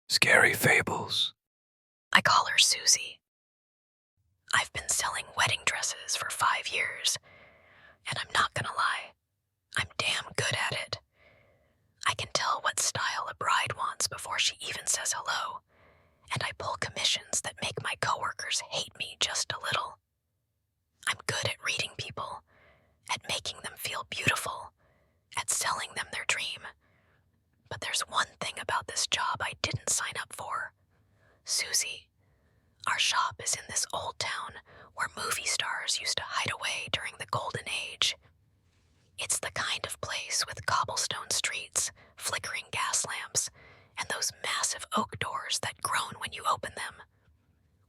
Scary Fables. I call her Susie. I've been selling wedding dresses for 5 years, and I'm not gonna lie, I'm damn good at it. I can tell what style a bride wants before she even says hello, and I pull commissions that make my coworkers hate me just a little. I'm good at reading people, at making them feel beautiful, at selling them their dream. But there's one thing about this job I didn't sign up for. Susie. Our shop is in this old town where movie stars used to hide away during the Golden Age. It's the kind of place with cobblestone streets, flickering gas lamps, and those massive oak doors that groan when you open them.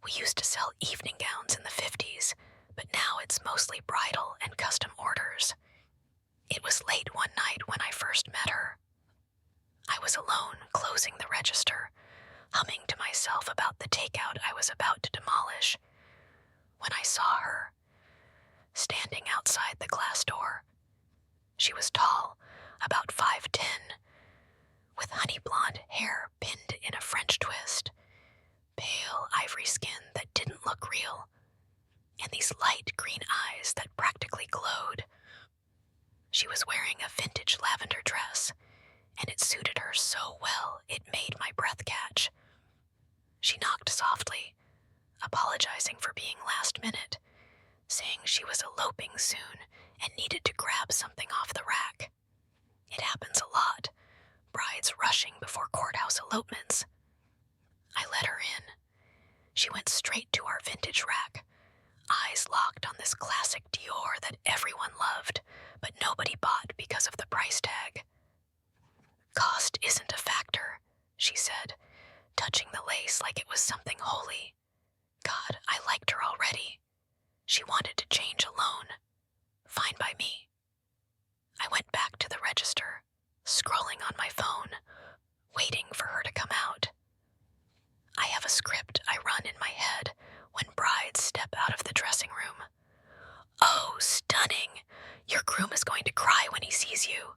We used to sell evening gowns in the 50s, but now it's mostly bridal and custom orders. It was late one night when I first met her. I was alone, closing the register, humming to myself about the takeout I was about to demolish, when I saw her, standing outside the glass door. She was tall, about 5'10", with honey blonde hair pinned in a French twist, pale ivory skin that didn't look real, and these light green eyes that practically glowed. She was wearing a vintage lavender dress, and it suited her so well it made my breath catch. She knocked softly, apologizing for being last minute, saying she was eloping soon and needed to grab something off the rack. It happens a lot, brides rushing before courthouse elopements. I let her in. She went straight to our vintage rack, eyes locked on this classic Dior that everyone loved, but nobody bought because of the price tag. Cost isn't a factor, she said, touching the lace like it was something holy. God, I liked her already. She wanted to change alone. Fine by me. I went back to the register, scrolling on my phone, waiting for her to come out. I have a script I run in my head when brides step out of the dressing room. Oh, stunning! Your groom is going to cry when he sees you.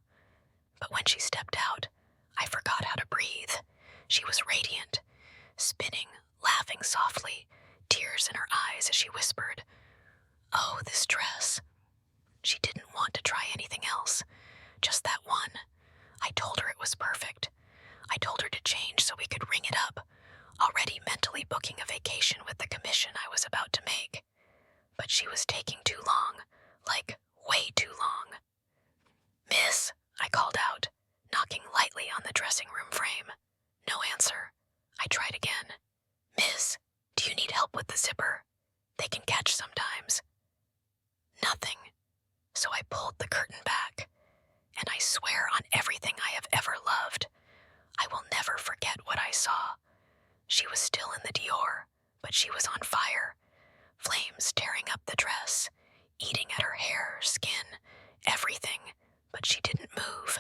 But when she stepped out, I forgot how to breathe. She was radiant, spinning, laughing softly, tears in her eyes as she whispered, "Oh, this dress." She didn't want to try anything else, just that one. I told her it was perfect. I told her to change so we could ring it up, already mentally booking a vacation with the commission I was about to make. But she was taking too long, like way too long. "Miss," I called out, knocking lightly on the dressing room frame. No answer. I tried again. "Miss, do you need help with the zipper? They can catch sometimes." Nothing. So I pulled the curtain back, and I swear on everything I have ever loved, I will never forget what I saw. She was still in the Dior, but she was on fire, flames tearing up the dress, eating at her hair, skin, everything, but she didn't move.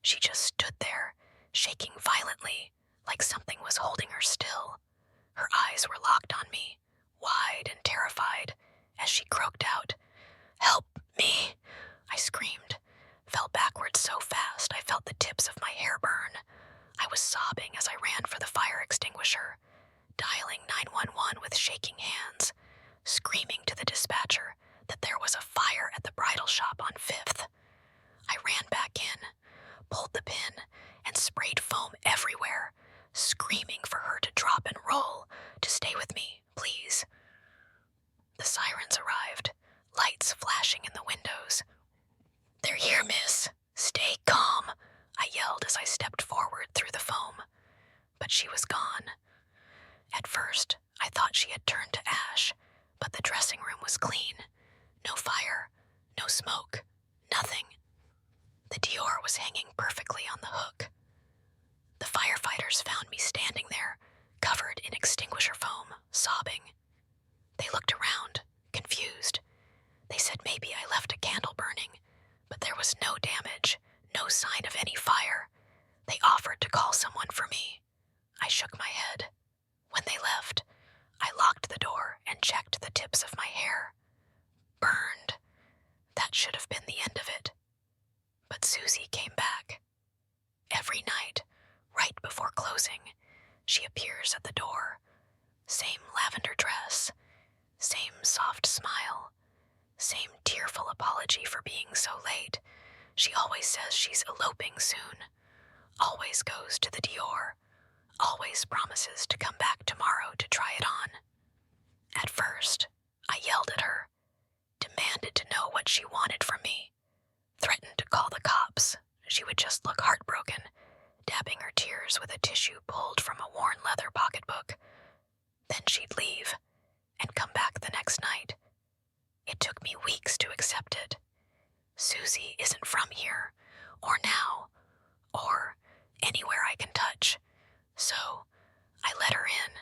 She just stood there, shaking violently, like something was holding her still. Her eyes were locked on me, wide and terrified, as she croaked out, "Help me!" I screamed, fell backwards so fast I felt the tips of my hair burn. I was sobbing as I ran for the fire extinguisher, dialing 911 with shaking hands, screaming to the dispatcher that there was a fire at the bridal shop on 5th. I ran back in, pulled the pin, and sprayed foam everywhere, screaming for her to drop and roll, to stay with me, please. The sirens arrived, lights flashing in the windows. "They're here, miss. Stay calm," I yelled as I stepped forward through the foam. But she was gone. At first, I thought she had turned to ash, but the dressing room was clean. No fire, no smoke, nothing. The Dior was hanging perfectly on the hook. The firefighters found me standing there, covered in extinguisher foam, sobbing. They looked around, confused. They said maybe I left a candle burning, but there was no damage, no sign of any fire. They offered to call someone for me. I shook my head. When they left, I locked the door and checked the tips of my hair. Burned. That should have been the end of it. But Susie came back. Every night, right before closing, She appears at the door. Same lavender dress. Same soft smile. Same tearful apology for being so late. She always says she's eloping soon. Always goes to the Dior. Always promises to come back tomorrow to try it on. At first, I yelled at her, demanded to know what she wanted from me, threatened to call the cops. She would just look heartbroken, dabbing her tears with a tissue pulled from a worn leather pocketbook. Then she'd leave and come back the next night. It took me weeks to accept it. Susie isn't from here, or now, or anywhere I can touch. So I let her in.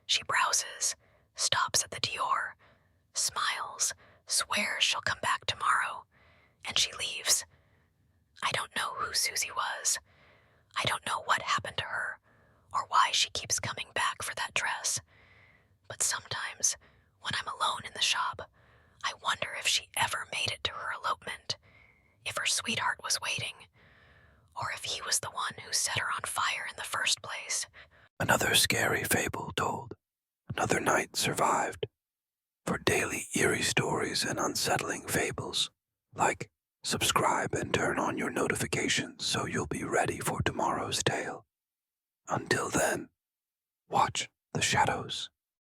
She browses, stops at the Dior, smiles, swears she'll come back tomorrow, and she leaves. I don't know who Susie was. I don't know what happened to her, or why she keeps coming back for that dress. But sometimes, when I'm alone in the shop, I wonder if she ever made it to her elopement, if her sweetheart was waiting, or if he was the one who set her on fire in the first place. Another scary fable told, another night survived. For daily eerie stories and unsettling fables, like, subscribe, and turn on your notifications so you'll be ready for tomorrow's tale. Until then, watch the shadows.